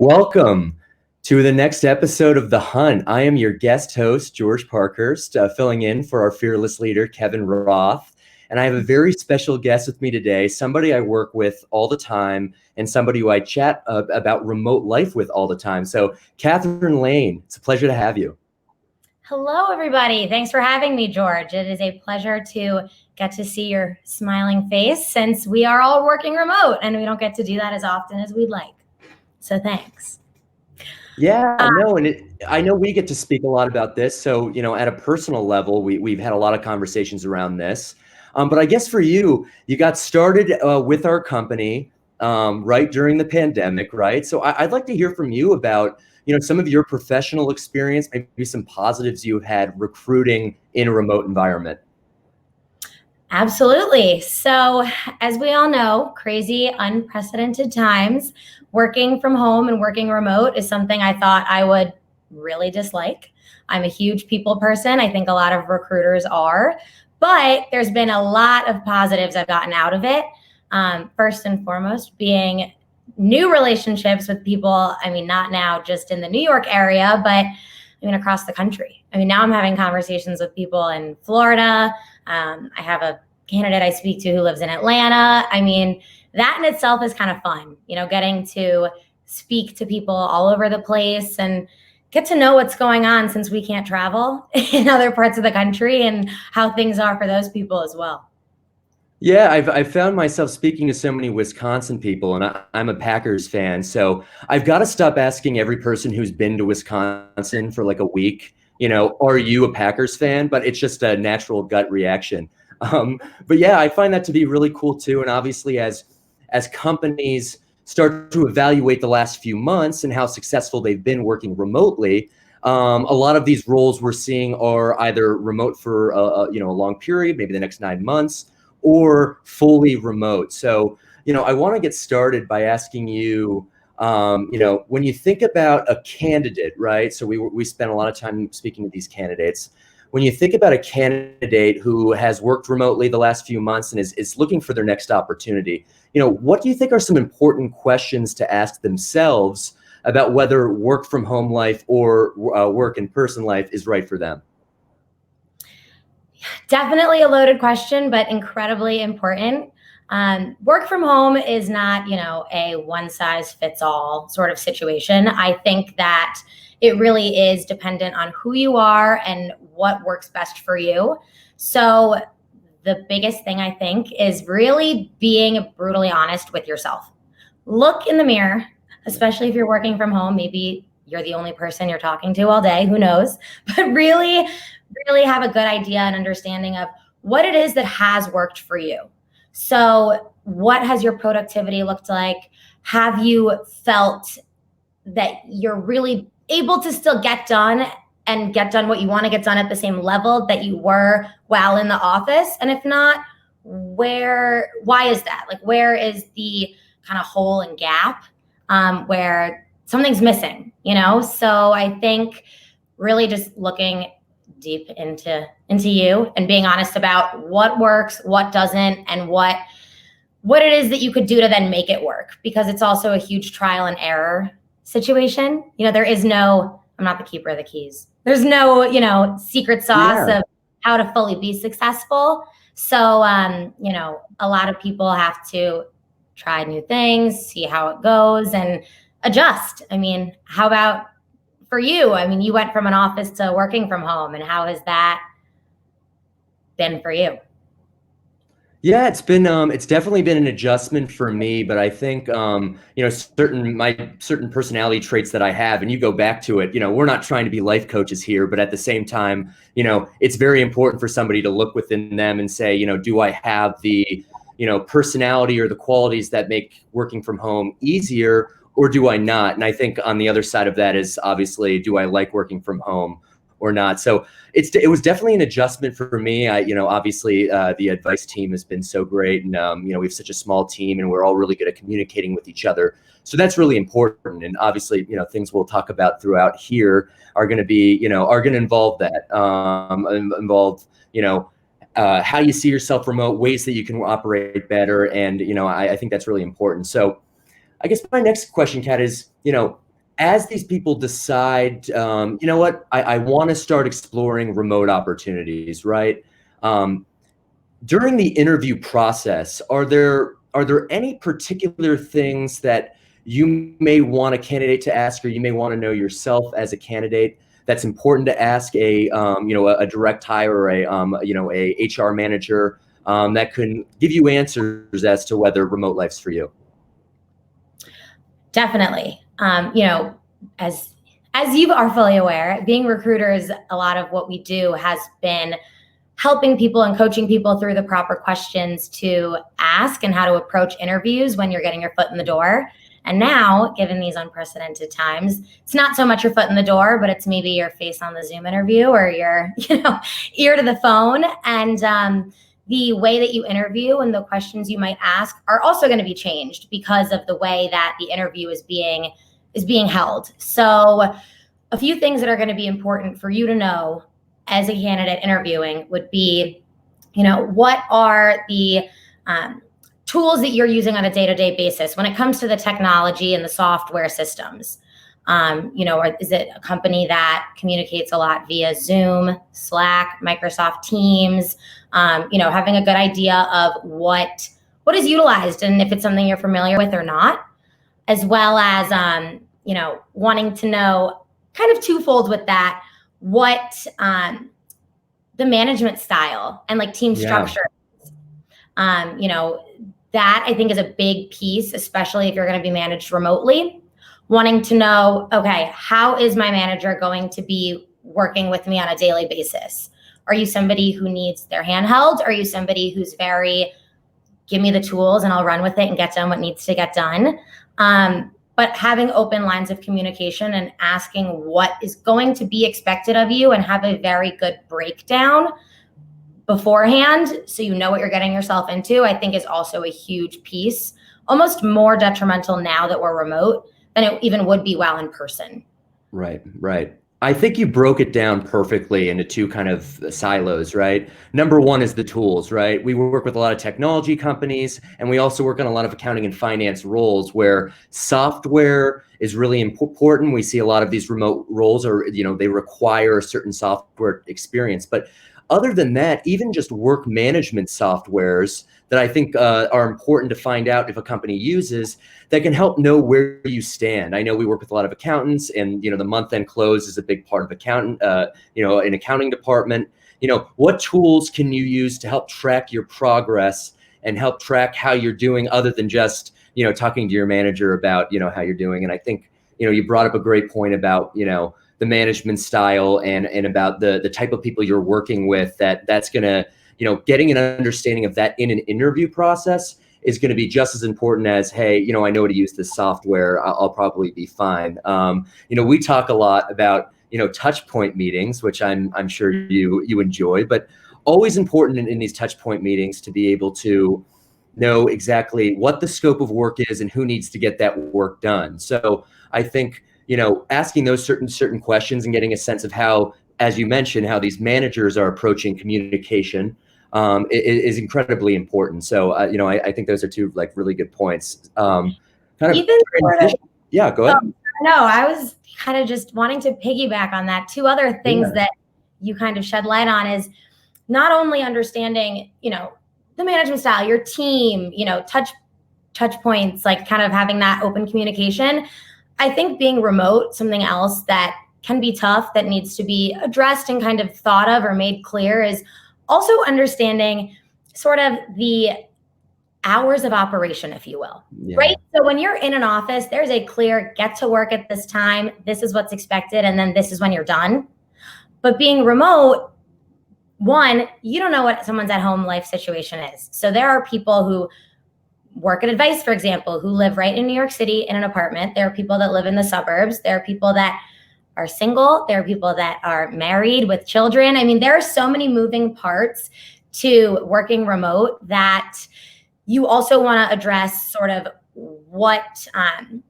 Welcome to the next episode of The Hunt. I am your guest host, George Parkhurst, filling in for our fearless leader, Kevin Roth. And I have a very special guest with me today, somebody I work with all the time and somebody who I chat about remote life with all the time. So, Catherine Lane, it's a pleasure to have you. Hello, everybody. Thanks for having me, George. It is a pleasure to get to see your smiling face since we are all working remote and we don't get to do that as often as we'd like. So thanks. Yeah, no, and I know we get to speak a lot about this. So, at a personal level, we've had a lot of conversations around this. But I guess for you, you got started with our company right during the pandemic, right? So I'd like to hear from you about, some of your professional experience, maybe some positives you've had recruiting in a remote environment. Absolutely. So as we all know, crazy, unprecedented times, working from home and working remote is something I thought I would really dislike. I'm a huge people person. I think a lot of recruiters are, but there's been a lot of positives I've gotten out of it. First and foremost, being new relationships with people. I mean, not now just in the New York area, but across the country. Now I'm having conversations with people in Florida. I have a candidate I speak to who lives in Atlanta. That in itself is kind of fun, getting to speak to people all over the place and get to know what's going on since we can't travel in other parts of the country and how things are for those people as well. Yeah, I've found myself speaking to so many Wisconsin people, and I'm a Packers fan. So I've got to stop asking every person who's been to Wisconsin for like a week, are you a Packers fan? But it's just a natural gut reaction. But yeah, I find that to be really cool too. And obviously, as companies start to evaluate the last few months and how successful they've been working remotely, a lot of these roles we're seeing are either remote for a long period, maybe the next 9 months, or fully remote. So, I want to get started by asking you, when you think about a candidate, right? So we spent a lot of time speaking to these candidates. When you think about a candidate who has worked remotely the last few months and is looking for their next opportunity, what do you think are some important questions to ask themselves about whether work from home life or work in person life is right for them? Definitely a loaded question, but incredibly important. Work from home is not, a one size fits all sort of situation. I think that it really is dependent on who you are and what works best for you. So the biggest thing I think is really being brutally honest with yourself. Look in the mirror, especially if you're working from home. Maybe you're the only person you're talking to all day, who knows? But really have a good idea and understanding of what it is that has worked for you. So what has your productivity looked like? Have you felt that you're really able to still get done and get done what you want to get done at the same level that you were while in the office? And if not, why is that? Like, where is the kind of hole and gap where something's missing, So I think really just looking deep into you and being honest about what works, what doesn't, and what it is that you could do to then make it work, because it's also a huge trial and error situation. There is no, I'm not the keeper of the keys. There's no, secret sauce of how to fully be successful. So, a lot of people have to try new things, see how it goes, and adjust. How about for you? You went from an office to working from home, and how has that been for you? Yeah, it's definitely been an adjustment for me, but I think certain personality traits that I have, and you go back to it, we're not trying to be life coaches here, but at the same time, it's very important for somebody to look within them and say, do I have the personality or the qualities that make working from home easier, or do I not? And I think on the other side of that is obviously, do I like working from home or not? So it was definitely an adjustment for me. Obviously the advice team has been so great, and we have such a small team, and we're all really good at communicating with each other. So that's really important. And obviously, things we'll talk about throughout here are going to involve that, how you see yourself remote, ways that you can operate better, and I think that's really important. So I guess my next question, Kat, is as these people decide, you know what, I want to start exploring remote opportunities, right? During the interview process, are there any particular things that you may want a candidate to ask, or you may want to know yourself as a candidate, that's important to ask a direct hire or a HR manager that can give you answers as to whether remote life's for you? Definitely. As you are fully aware, being recruiters, a lot of what we do has been helping people and coaching people through the proper questions to ask and how to approach interviews when you're getting your foot in the door. And now, given these unprecedented times, it's not so much your foot in the door, but it's maybe your face on the Zoom interview or your, ear to the phone. And the way that you interview and the questions you might ask are also going to be changed because of the way that the interview is being held. So a few things that are going to be important for you to know as a candidate interviewing would be, what are the tools that you're using on a day-to-day basis when it comes to the technology and the software systems? Or is it a company that communicates a lot via Zoom, Slack, Microsoft Teams? Having a good idea of what is utilized and if it's something you're familiar with or not, as well as, wanting to know kind of twofold with that, what the management style and like team structure is. That I think is a big piece, especially if you're going to be managed remotely. Wanting to know, okay, how is my manager going to be working with me on a daily basis? Are you somebody who needs their hand held? Are you somebody who's very, give me the tools and I'll run with it and get done what needs to get done? But having open lines of communication and asking what is going to be expected of you and have a very good breakdown beforehand so you know what you're getting yourself into, I think is also a huge piece, almost more detrimental now that we're remote than it even would be while in person. Right. I think you broke it down perfectly into two kind of silos, right? Number one is the tools, right? We work with a lot of technology companies, and we also work on a lot of accounting and finance roles where software is really important. We see a lot of these remote roles they require a certain software experience. But other than that, even just work management softwares that I think are important to find out if a company uses that can help know where you stand. I know we work with a lot of accountants, and the month-end close is a big part of an accounting department. What tools can you use to help track your progress and help track how you're doing, other than just talking to your manager about how you're doing? And I think you brought up a great point about the management style and about the type of people you're working with. That's gonna getting an understanding of that in an interview process is going to be just as important as, hey, I know how to use this software. I'll probably be fine. We talk a lot about, touch point meetings, which I'm sure you enjoy, but always important in these touch point meetings to be able to know exactly what the scope of work is and who needs to get that work done. So I think, asking those certain questions and getting a sense of how, as you mentioned, how these managers are approaching communication is incredibly important. So, I think those are two really good points. Yeah, go ahead. No, I was kind of just wanting to piggyback on that. Two other things that you kind of shed light on is not only understanding, the management style, your team, touch points, like kind of having that open communication. I think being remote, something else that can be tough that needs to be addressed and kind of thought of or made clear is also understanding sort of the hours of operation, if you will, right? So when you're in an office, there's a clear get to work at this time, this is what's expected, and then this is when you're done. But being remote, one, you don't know what someone's at-home life situation is. So there are people who work at Advice, for example, who live right in New York City in an apartment. There are people that live in the suburbs. There are people that are single. There are people that are married with children. I mean, there are so many moving parts to working remote that you also want to address sort of what, kind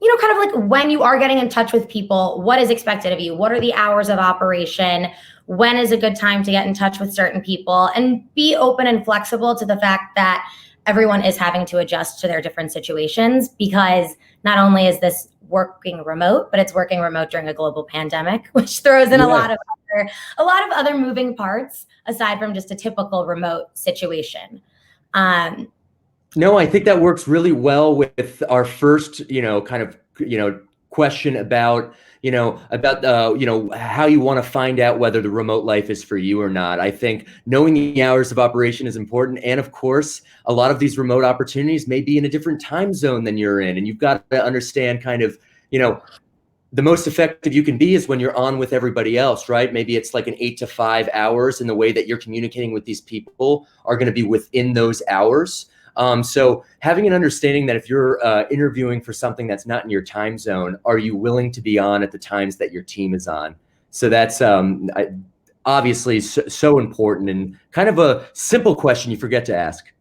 of like when you are getting in touch with people, what is expected of you? What are the hours of operation? When is a good time to get in touch with certain people? And be open and flexible to the fact that everyone is having to adjust to their different situations, because not only is this working remote, but it's working remote during a global pandemic, which throws in a lot of other moving parts aside from just a typical remote situation. No, I think that works really well with our first, question about, how you want to find out whether the remote life is for you or not. I think knowing the hours of operation is important. And of course, a lot of these remote opportunities may be in a different time zone than you're in. And you've got to understand kind of, the most effective you can be is when you're on with everybody else, right? Maybe it's like an 8 to 5 hours, and the way that you're communicating with these people are going to be within those hours. So having an understanding that if you're interviewing for something that's not in your time zone, are you willing to be on at the times that your team is on? So that's obviously so important, and kind of a simple question you forget to ask.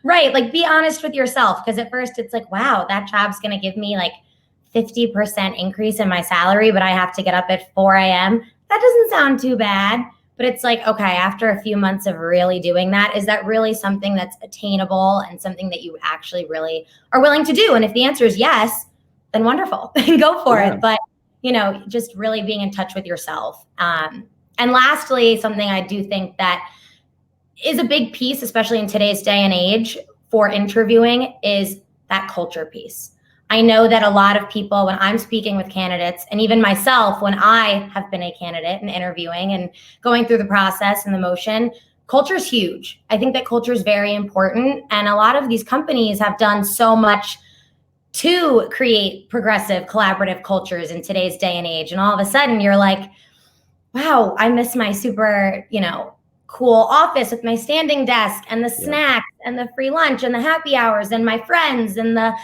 Right. Like, be honest with yourself, because at first it's like, wow, that job's going to give me like 50% increase in my salary, but I have to get up at 4 a.m. That doesn't sound too bad. But it's like, okay, after a few months of really doing that, is that really something that's attainable and something that you actually really are willing to do? And if the answer is yes, then wonderful, go for it. But, just really being in touch with yourself. And lastly, something I do think that is a big piece, especially in today's day and age for interviewing, is that culture piece. I know that a lot of people, when I'm speaking with candidates, and even myself, when I have been a candidate and interviewing and going through the process and the motion, culture is huge. I think that culture is very important. And a lot of these companies have done so much to create progressive, collaborative cultures in today's day and age. And all of a sudden you're like, wow, I miss my super, cool office with my standing desk and the snacks and the free lunch and the happy hours and my friends and the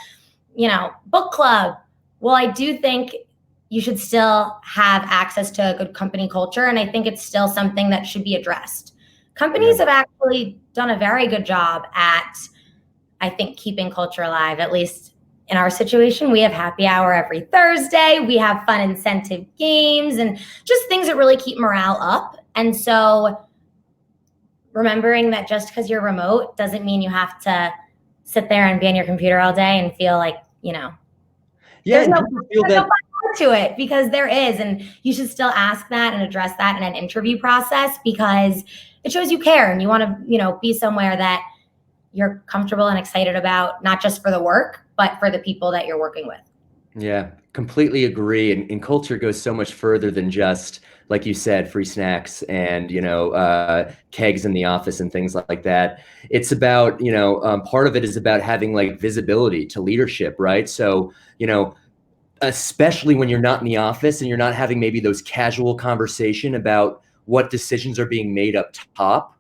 book club. Well, I do think you should still have access to a good company culture. And I think it's still something that should be addressed. Companies have actually done a very good job at, I think, keeping culture alive. At least in our situation, we have happy hour every Thursday. We have fun incentive games and just things that really keep morale up. And so remembering that just because you're remote doesn't mean you have to sit there and be on your computer all day and feel like, there's no part to it, because there is. And you should still ask that and address that in an interview process, because it shows you care and you want to, be somewhere that you're comfortable and excited about, not just for the work, but for the people that you're working with. Yeah, completely agree. And culture goes so much further than just, like you said, free snacks and, kegs in the office and things like that. It's about, part of it is about having like visibility to leadership, right? So, especially when you're not in the office and you're not having maybe those casual conversation about what decisions are being made up top,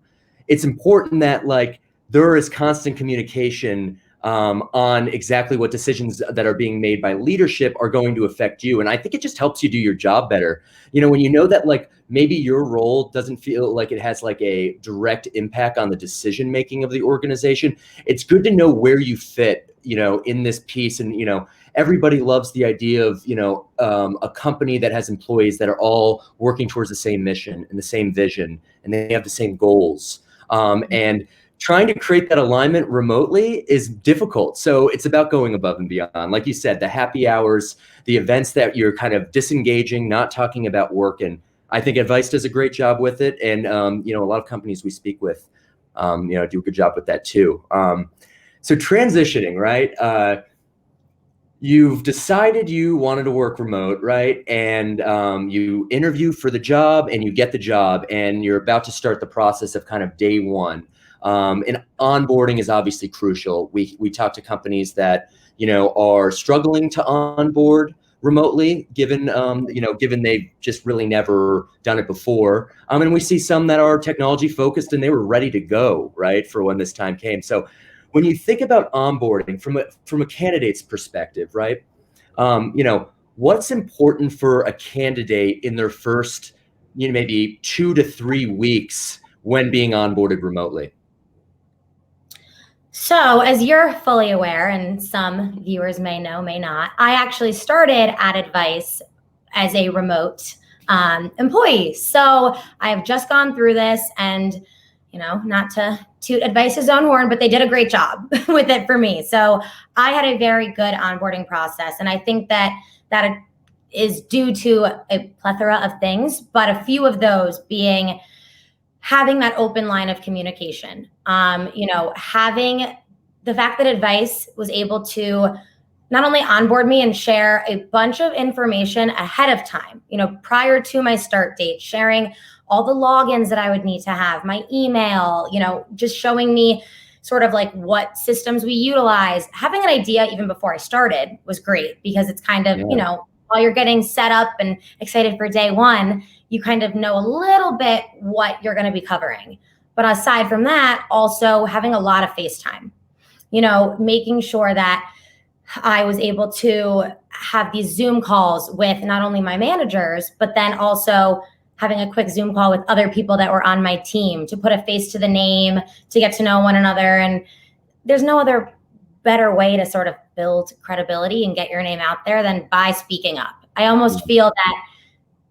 it's important that like there is constant communication on exactly what decisions that are being made by leadership are going to affect you. And I think it just helps you do your job better. When you know that like maybe your role doesn't feel like it has like a direct impact on the decision making of the organization, it's good to know where you fit, in this piece. And, everybody loves the idea of, a company that has employees that are all working towards the same mission and the same vision, and they have the same goals. And trying to create that alignment remotely is difficult. So it's about going above and beyond. Like you said, the happy hours, the events that you're kind of disengaging, not talking about work. And I think Advice does a great job with it. And, a lot of companies we speak with, do a good job with that too. So transitioning, right? You've decided you wanted to work remote, right? And you interview for the job and you get the job, and you're about to start the process of kind of day one. And onboarding is obviously crucial. We talk to companies that, are struggling to onboard remotely, given they've just really never done it before. And we see some that are technology focused and they were ready to go, right, for when this time came. So when you think about onboarding from a candidate's perspective, right, what's important for a candidate in their first, maybe 2 to 3 weeks when being onboarded remotely? So, as you're fully aware, and some viewers may know, may not, I actually started at Advice as a remote employee. So I've just gone through this, and not to toot Advice's own horn, but they did a great job with it for me. So I had a very good onboarding process. And I think that is due to a plethora of things, but a few of those being having that open line of communication, having the fact that Advice was able to not only onboard me and share a bunch of information ahead of time, prior to my start date, sharing all the logins that I would need to have, my email, just showing me sort of like what systems we utilize. Having an idea even before I started was great because it's kind of, while you're getting set up and excited for day one, you kind of know a little bit what you're going to be covering. But aside from that, also having a lot of FaceTime, making sure that I was able to have these Zoom calls with not only my managers, but then also having a quick Zoom call with other people that were on my team to put a face to the name, to get to know one another. And there's no other better way to sort of build credibility and get your name out there than by speaking up. I almost feel that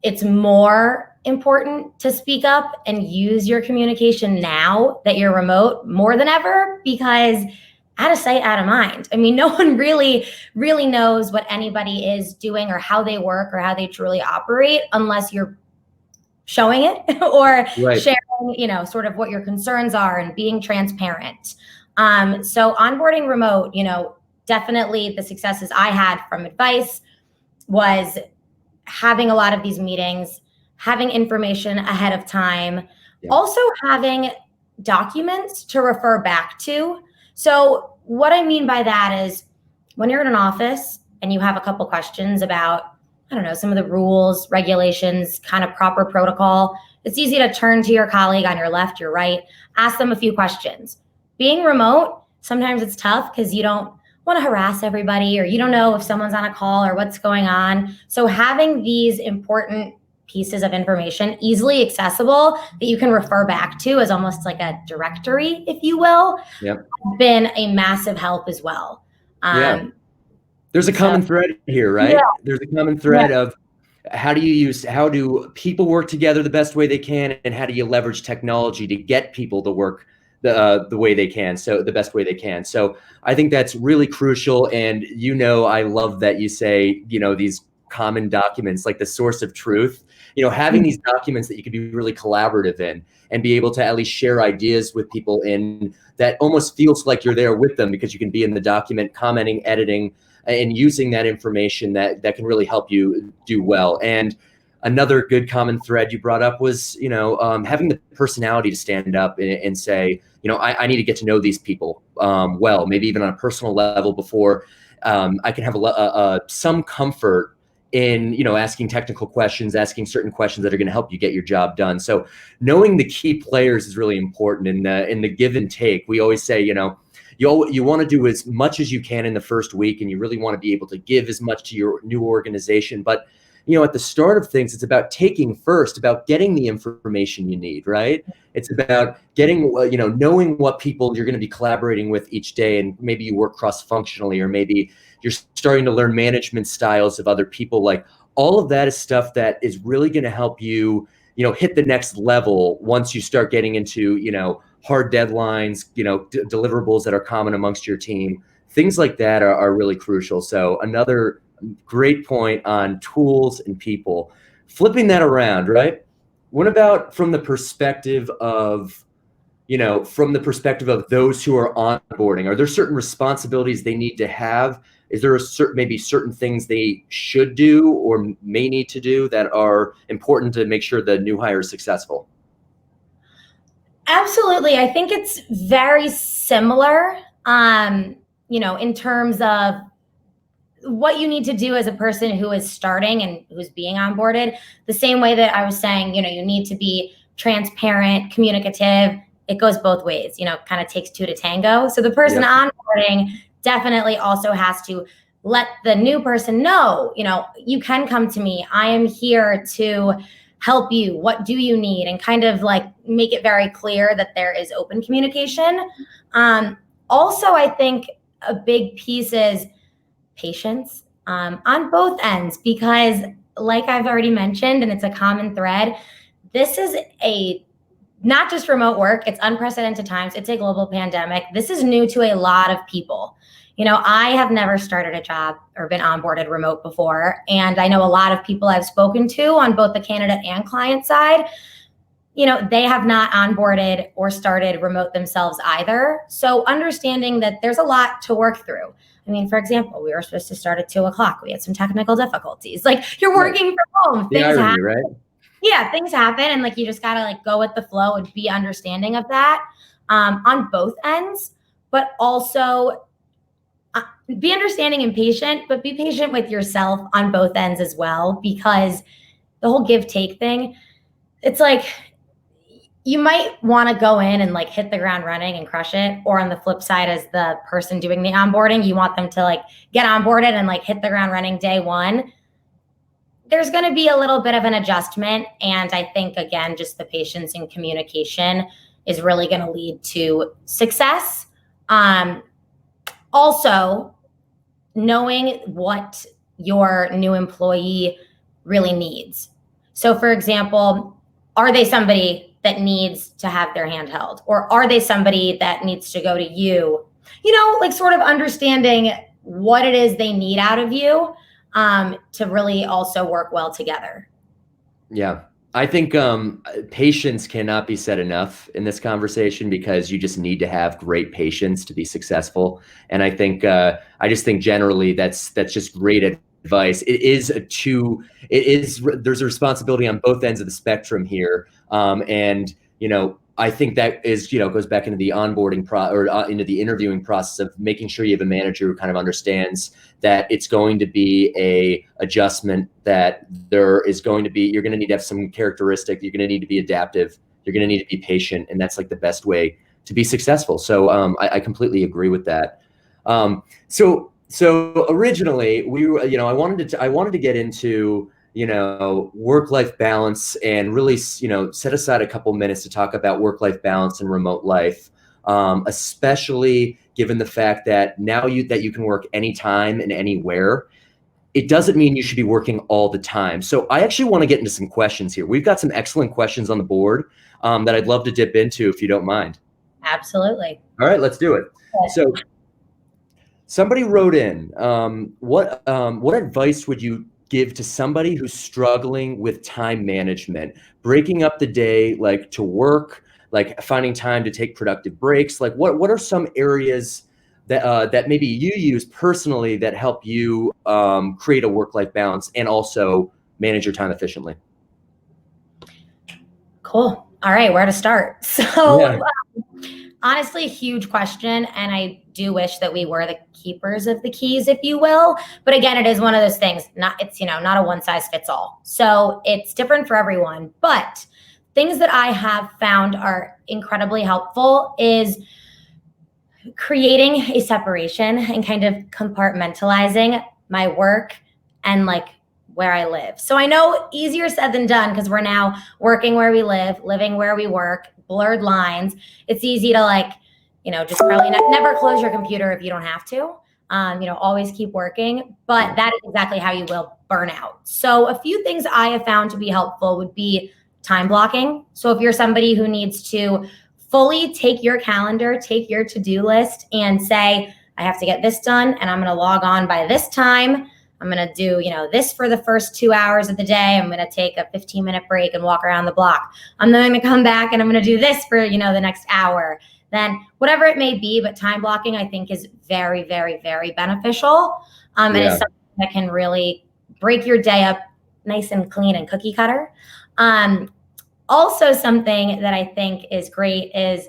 it's more important to speak up and use your communication now that you're remote more than ever, because out of sight, out of mind. I mean, no one really knows what anybody is doing or how they work or how they truly operate unless you're showing it or sharing, sort of what your concerns are and being transparent. So onboarding remote, definitely the successes I had from Advice was having a lot of these meetings, having information ahead of time, also having documents to refer back to. So what I mean by that is when you're in an office and you have a couple questions about, some of the rules, regulations, kind of proper protocol, it's easy to turn to your colleague on your left, your right, ask them a few questions. Being remote, sometimes it's tough because you don't want to harass everybody or you don't know if someone's on a call or what's going on. So having these important pieces of information easily accessible that you can refer back to as almost like a directory, if you will, has been a massive help as well. There's a common thread here, right? There's a common thread of how do people work together the best way they can, and how do you leverage technology to get people to work the way they can, so the best way they can. So I think that's really crucial. And I love that you say, these common documents, like the source of truth, having these documents that you can be really collaborative in and be able to at least share ideas with people in that almost feels like you're there with them because you can be in the document, commenting, editing, and using that information that can really help you do well. And another good common thread you brought up was, having the personality to stand up and say, I need to get to know these people well, maybe even on a personal level before I can have some comfort in, asking technical questions, asking certain questions that are going to help you get your job done. So knowing the key players is really important in the give and take. We always say, you want to do as much as you can in the first week, and you really want to be able to give as much to your new organization. But at the start of things, it's about taking first, about getting the information you need, right? It's about getting, knowing what people you're going to be collaborating with each day, and maybe you work cross-functionally, or maybe you're starting to learn management styles of other people. Like all of that is stuff that is really going to help you, hit the next level once you start getting into, hard deadlines, deliverables that are common amongst your team. Things like that are really crucial. So another great point on tools and people. Flipping that around, right? What about from the perspective of, those who are onboarding? Are there certain responsibilities they need to have? Is there maybe certain things they should do or may need to do that are important to make sure the new hire is successful? Absolutely. I think it's very similar, in terms of what you need to do as a person who is starting and who's being onboarded. The same way that I was saying, you need to be transparent, communicative. It goes both ways, kind of takes two to tango. So the person onboarding definitely also has to let the new person know, you can come to me. I am here to help you. What do you need? And kind of like make it very clear that there is open communication. Also, I think a big piece is patience on both ends, because like I've already mentioned, and it's a common thread, this is a not just remote work, it's unprecedented times. It's a global pandemic. This is new to a lot of people. I have never started a job or been onboarded remote before. And I know a lot of people I've spoken to on both the candidate and client side, they have not onboarded or started remote themselves either. So understanding that there's a lot to work through. I mean, for example, we were supposed to start at 2:00. We had some technical difficulties. Like, you're working from home. The irony, right? Yeah, things happen, and like you just gotta like go with the flow and be understanding of that on both ends, but also be understanding and patient, but be patient with yourself on both ends as well, because the whole give take thing, it's like you might want to go in and like hit the ground running and crush it, or on the flip side, as the person doing the onboarding, you want them to like get onboarded and like hit the ground running day one. There's going to be a little bit of an adjustment. And I think, again, just the patience and communication is really going to lead to success. Also, knowing what your new employee really needs. So, for example, are they somebody that needs to have their hand held? Or are they somebody that needs to go to you? Like sort of understanding what it is they need out of you. To really also work well together. Yeah. I think patience cannot be said enough in this conversation, because you just need to have great patience to be successful. And I think I just think generally that's just great advice. There's a responsibility on both ends of the spectrum here. And I think that is, goes back into the onboarding into the interviewing process of making sure you have a manager who kind of understands that it's going to be a adjustment, that you're going to need to have some characteristic. You're going to need to be adaptive. You're going to need to be patient. And that's like the best way to be successful. So I completely agree with that. So originally we were, I wanted to get into, work-life balance, and really, set aside a couple minutes to talk about work-life balance and remote life, especially given the fact that now that you can work anytime and anywhere. It doesn't mean you should be working all the time. So I actually want to get into some questions here. We've got some excellent questions on the board that I'd love to dip into, if you don't mind. Absolutely. All right, let's do it. So somebody wrote in, what advice would you give to somebody who's struggling with time management, breaking up the day, like to work, like finding time to take productive breaks? Like what are some areas that maybe you use personally that help you create a work-life balance and also manage your time efficiently? Cool. All right, where to start? So honestly, a huge question. And I do wish that we were the keepers of the keys, if you will. But again, it is one of those things, not a one size fits all. So it's different for everyone. But things that I have found are incredibly helpful is creating a separation and kind of compartmentalizing my work and like where I live. So I know easier said than done, because we're now working where we live, living where we work, blurred lines. It's easy to just probably never close your computer if you don't have to. Always keep working, but that is exactly how you will burn out. So a few things I have found to be helpful would be time blocking. So if you're somebody who needs to fully take your calendar, take your to-do list and say, I have to get this done and I'm going to log on by this time. I'm going to do, this for the first 2 hours of the day. I'm going to take a 15-minute break and walk around the block. I'm then going to come back and I'm going to do this for, the next hour. Then whatever it may be, but time blocking I think is very, very, very beneficial. And it's something that can really break your day up nice and clean and cookie cutter. Also, something that I think is great is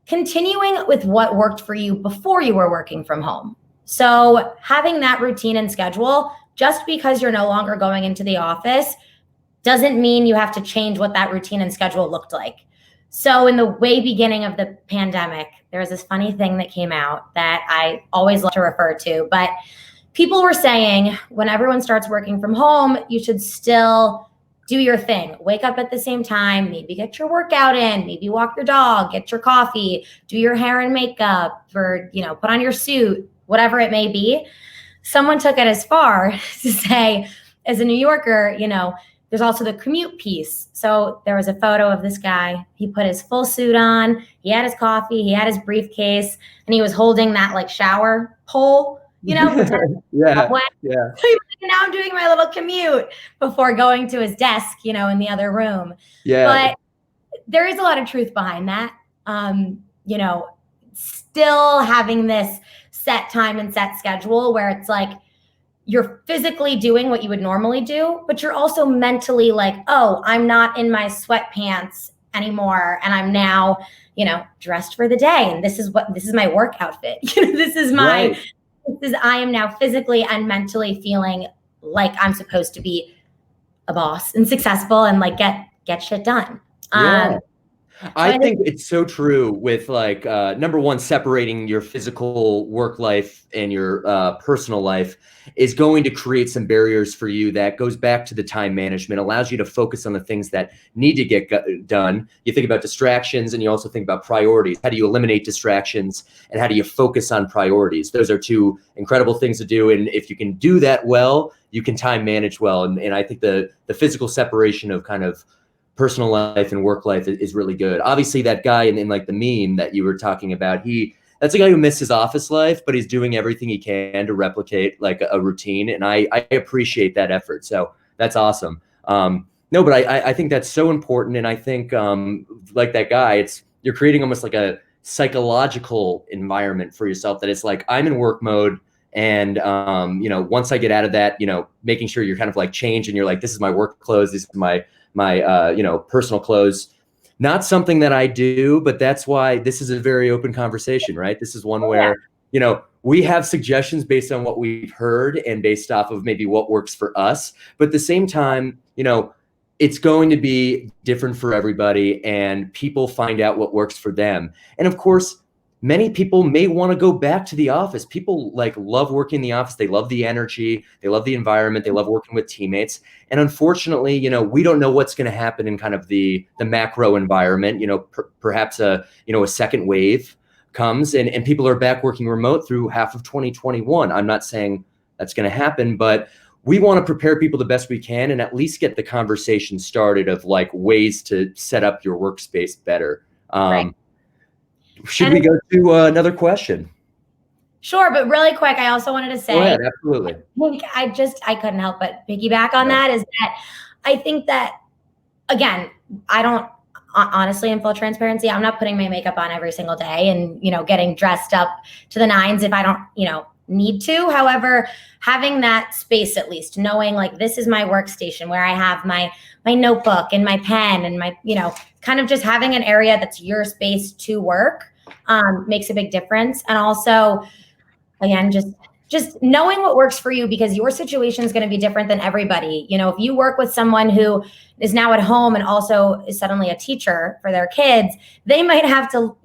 continuing with what worked for you before you were working from home. So having that routine and schedule, just because you're no longer going into the office doesn't mean you have to change what that routine and schedule looked like. So in the way beginning of the pandemic, there was this funny thing that came out that I always love to refer to, but people were saying when everyone starts working from home, you should still do your thing. Wake up at the same time, maybe get your workout in, maybe walk your dog, get your coffee, do your hair and makeup, or, put on your suit, whatever it may be. Someone took it as far to say, as a New Yorker, there's also the commute piece. So there was a photo of this guy. He put his full suit on. He had his coffee. He had his briefcase, and he was holding that like shower pole, Yeah. subway. Yeah. So he was like, now I'm doing my little commute before going to his desk, in the other room. Yeah. But there is a lot of truth behind that. Still having this set time and set schedule where it's like you're physically doing what you would normally do, but you're also mentally like, oh, I'm not in my sweatpants anymore, and I'm now, dressed for the day, and this is my work outfit. Right. I am now physically and mentally feeling like I'm supposed to be a boss and successful and like get shit done. Yeah. I So think it's so true with like, number one, separating your physical work life and your personal life is going to create some barriers for you. That goes back to the time management, allows you to focus on the things that need to get done. You think about distractions, and you also think about priorities. How do you eliminate distractions, and how do you focus on priorities? Those are two incredible things to do. And if you can do that well, you can time manage well. And I think the physical separation of kind of personal life and work life is really good. Obviously, that guy in like the meme that you were talking about, that's a guy who missed his office life, but he's doing everything he can to replicate like a routine. And I appreciate that effort. So that's awesome. No, but I think that's so important. And I think like that guy, you're creating almost like a psychological environment for yourself that it's like, I'm in work mode. And, once I get out of that, making sure you're kind of like changed and you're like, this is my work clothes. This is my personal clothes. Not something that I do, but that's why this is a very open conversation, right? This is one where, we have suggestions based on what we've heard and based off of maybe what works for us. But at the same time, it's going to be different for everybody, and people find out what works for them. And of course, many people may want to go back to the office. People like love working in the office. They love the energy. They love the environment. They love working with teammates. And unfortunately, we don't know what's going to happen in kind of the macro environment. Perhaps a second wave comes and people are back working remote through half of 2021. I'm not saying that's going to happen, but we want to prepare people the best we can and at least get the conversation started of like ways to set up your workspace better. Right. Should we go to another question? Sure, but really quick, I also wanted to say, go ahead, absolutely. I couldn't help but piggyback on that, is that I think that, again, I don't, honestly, in full transparency, I'm not putting my makeup on every single day and, getting dressed up to the nines if I don't, need to. However, having that space, at least knowing like this is my workstation where I have my notebook and my pen and my, kind of just having an area that's your space to work makes a big difference. And also, again, just knowing what works for you, because your situation is going to be different than everybody. If you work with someone who is now at home and also is suddenly a teacher for their kids, they might have to,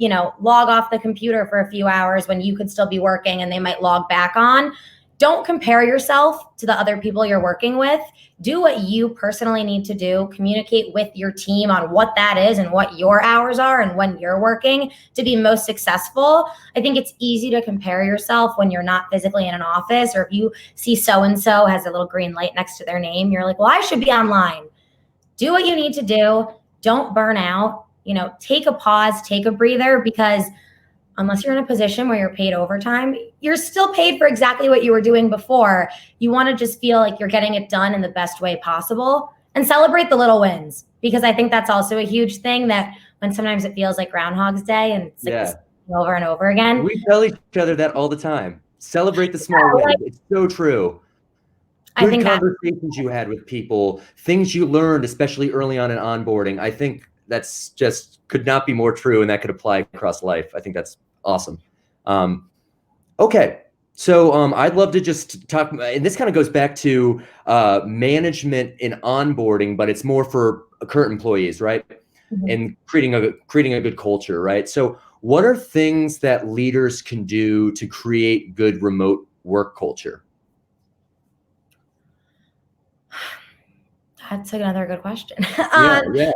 log off the computer for a few hours when you could still be working, and they might log back on. Don't compare yourself to the other people you're working with. Do what you personally need to do. Communicate with your team on what that is and what your hours are and when you're working to be most successful. I think it's easy to compare yourself when you're not physically in an office, or if you see so-and-so has a little green light next to their name, you're like, well, I should be online. Do what you need to do. Don't burn out. Take a pause, take a breather, because unless you're in a position where you're paid overtime, you're still paid for exactly what you were doing before. You want to just feel like you're getting it done in the best way possible and celebrate the little wins, because I think that's also a huge thing, that when sometimes it feels like Groundhog's Day and it's like this over and over again. We tell each other that all the time. Celebrate the small wins. It's so true. Good conversations you had with people, things you learned, especially early on in onboarding. I think that's just could not be more true, and that could apply across life. I think that's awesome. Okay, so I'd love to just talk, and this kind of goes back to management in onboarding, but it's more for current employees, right? Mm-hmm. And creating a good culture, right? So what are things that leaders can do to create good remote work culture? That's another good question. Yeah.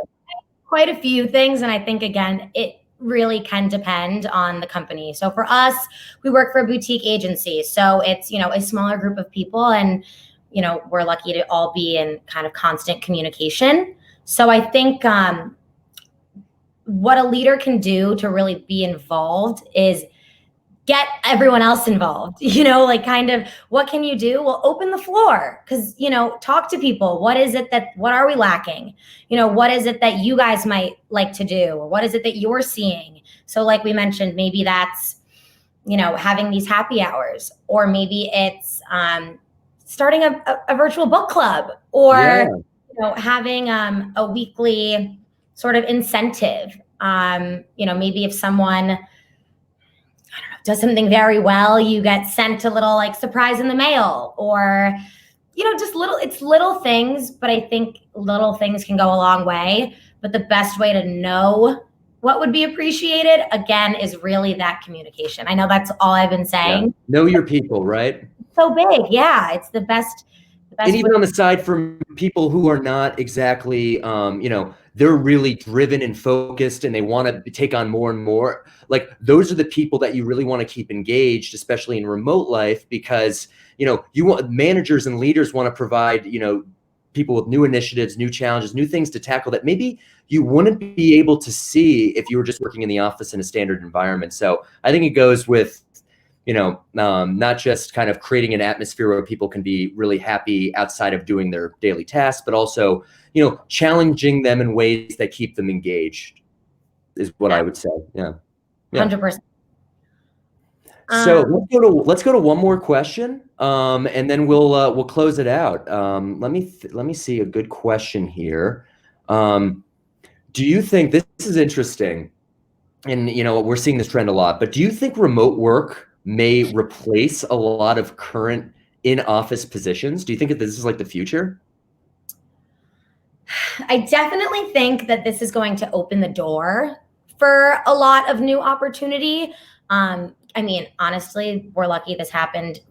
Quite a few things. And I think, again, it really can depend on the company. So for us, we work for a boutique agency. So it's, a smaller group of people, and we're lucky to all be in kind of constant communication. So I think what a leader can do to really be involved is get everyone else involved, like kind of what can you do? Well, open the floor because, talk to people. What are we lacking? What is it that you guys might like to do? Or what is it that you're seeing? So like we mentioned, maybe that's, having these happy hours, or maybe it's starting a virtual book club, or, having a weekly sort of incentive. Maybe if someone does something very well, you get sent a little like surprise in the mail, or, just little things. But I think little things can go a long way. But the best way to know what would be appreciated, again, is really that communication. I know that's all I've been saying. Yeah. Know your people, right? So big. Yeah. It's the best. And even on the side from people who are not exactly, they're really driven and focused and they want to take on more and more. Like those are the people that you really want to keep engaged, especially in remote life, because, managers and leaders want to provide, people with new initiatives, new challenges, new things to tackle that maybe you wouldn't be able to see if you were just working in the office in a standard environment. So I think it goes with, not just kind of creating an atmosphere where people can be really happy outside of doing their daily tasks, but also, challenging them in ways that keep them engaged is what I would say. Yeah. 100%. So let's go to one more question, and then we'll close it out. Let me see a good question here. Do you think this is interesting? And we're seeing this trend a lot. But do you think remote work may replace a lot of current in-office positions? Do you think that this is like the future? I definitely think that this is going to open the door for a lot of new opportunity. Honestly, we're lucky this happened.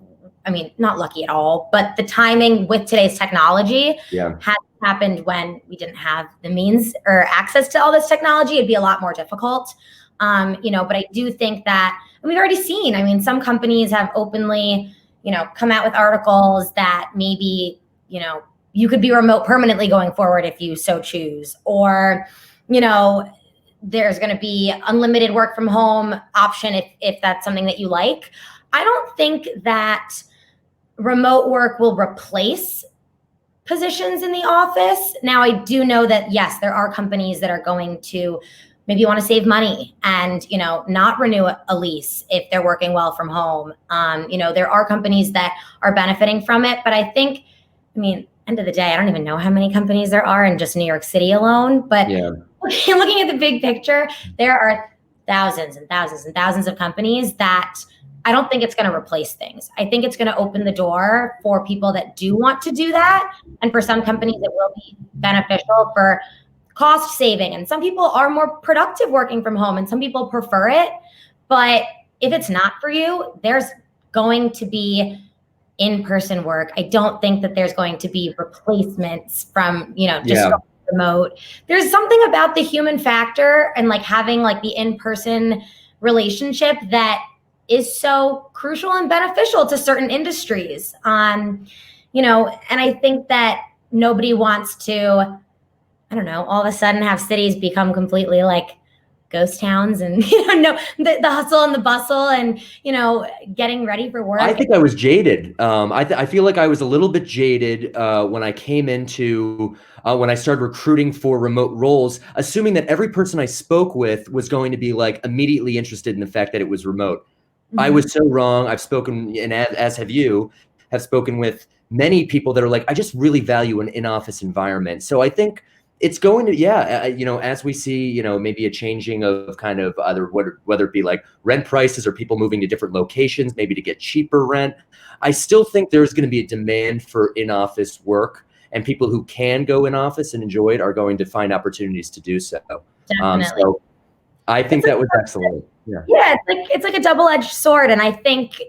Not lucky at all, but the timing with today's technology has happened when we didn't have the means or access to all this technology. It'd be a lot more difficult. But I do think that, and we've already seen, some companies have openly, come out with articles that maybe, you could be remote permanently going forward if you so choose, or, there's going to be unlimited work from home option if that's something that you like. I don't think that remote work will replace positions in the office. Now, I do know that, yes, there are companies that are going to maybe want to save money and, not renew a lease if they're working well from home. There are companies that are benefiting from it, but I think, end of the day, I don't even know how many companies there are in just New York City alone, but looking at the big picture, there are thousands and thousands and thousands of companies that I don't think it's going to replace things. I think it's going to open the door for people that do want to do that. And for some companies, it will be beneficial for cost saving. And some people are more productive working from home and some people prefer it. But if it's not for you, there's going to be in-person work. I don't think that there's going to be replacements from, just remote. There's something about the human factor and like having like the in-person relationship that is so crucial and beneficial to certain industries. And I think that nobody wants to, all of a sudden have cities become completely like ghost towns and, the hustle and the bustle and, getting ready for work. I think I was jaded. I feel like I was a little bit jaded when I came into, when I started recruiting for remote roles, assuming that every person I spoke with was going to be like immediately interested in the fact that it was remote. Mm-hmm. I was so wrong. I've spoken, and as have you, have spoken with many people that are like, I just really value an in-office environment. So I think it's going to, as we see, maybe a changing of kind of either whether it be like rent prices or people moving to different locations, maybe to get cheaper rent. I still think there's going to be a demand for in-office work, and people who can go in office and enjoy it are going to find opportunities to do so. Definitely. So I think that was excellent. Yeah, it's like a double-edged sword. And I think,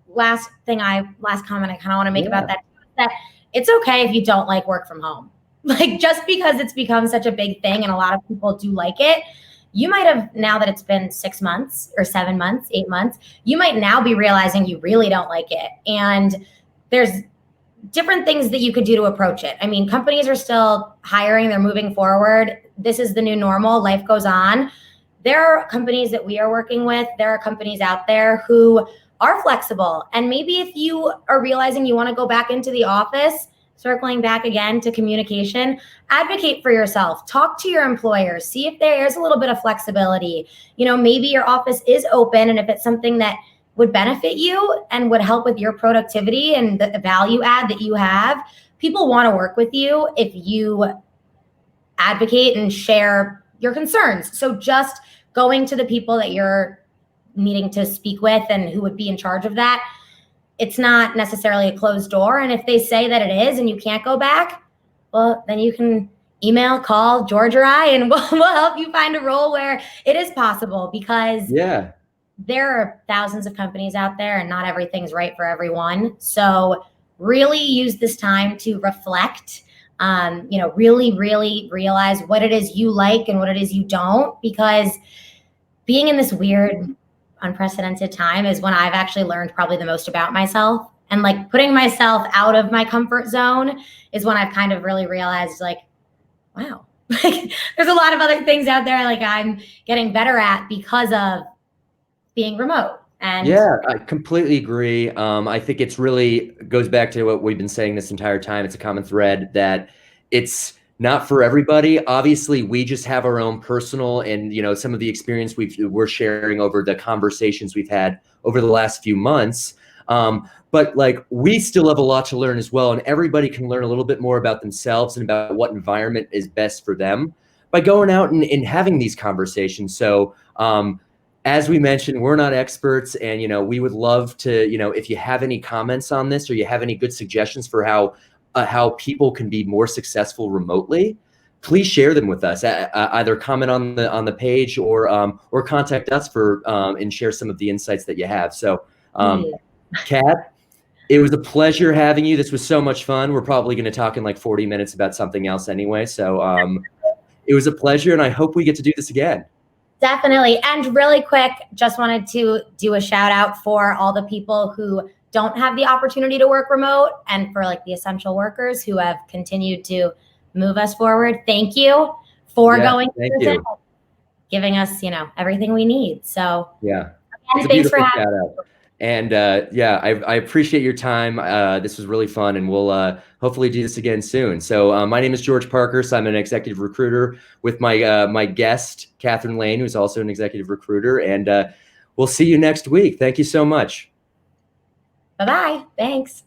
last comment I kind of want to make about that it's okay if you don't like work from home. Like just because it's become such a big thing and a lot of people do like it, you might have, now that it's been 6 months or 7 months, 8 months, you might now be realizing you really don't like it. And there's different things that you could do to approach it. I mean, companies are still hiring, they're moving forward. This is the new normal, life goes on. There are companies that we are working with, there are companies out there who are flexible. And maybe if you are realizing you want to go back into the office, circling back again to communication, advocate for yourself, talk to your employer, see if there's a little bit of flexibility. You know, maybe your office is open, and if it's something that would benefit you and would help with your productivity and the value add that you have, people want to work with you if you advocate and share your concerns. So just going to the people that you're needing to speak with and who would be in charge of that, it's not necessarily a closed door. And if they say that it is and you can't go back, well, then you can email, call George or I, and we'll help you find a role where it is possible, because there are thousands of companies out there and not everything's right for everyone. So really use this time to reflect, really, really realize what it is you like and what it is you don't, because being in this weird, unprecedented time is when I've actually learned probably the most about myself. And like putting myself out of my comfort zone is when I've kind of really realized, like, wow, like there's a lot of other things out there like I'm getting better at because of being remote. And yeah, I completely agree. I think it's really goes back to what we've been saying this entire time. It's a common thread that it's not for everybody. Obviously, we just have our own personal and, some of the experience we're sharing over the conversations we've had over the last few months. But like, we still have a lot to learn as well. And everybody can learn a little bit more about themselves and about what environment is best for them by going out and having these conversations. So, as we mentioned, we're not experts, and, we would love to, if you have any comments on this or you have any good suggestions for how people can be more successful remotely, please share them with us. Either comment on the page or contact us and share some of the insights that you have. So, Kat, it was a pleasure having you. This was so much fun. We're probably going to talk in like 40 minutes about something else anyway. So it was a pleasure, and I hope we get to do this again. Definitely. And really quick, just wanted to do a shout out for all the people who don't have the opportunity to work remote, and for like the essential workers who have continued to move us forward. Thank you for going through this, giving us, everything we need. So yeah, again, thanks for having me. And I appreciate your time. This was really fun, and we'll hopefully do this again soon. So my name is George Parkhurst. I'm an executive recruiter with my guest, Catherine Lane, who's also an executive recruiter. And we'll see you next week. Thank you so much. Bye-bye. Thanks.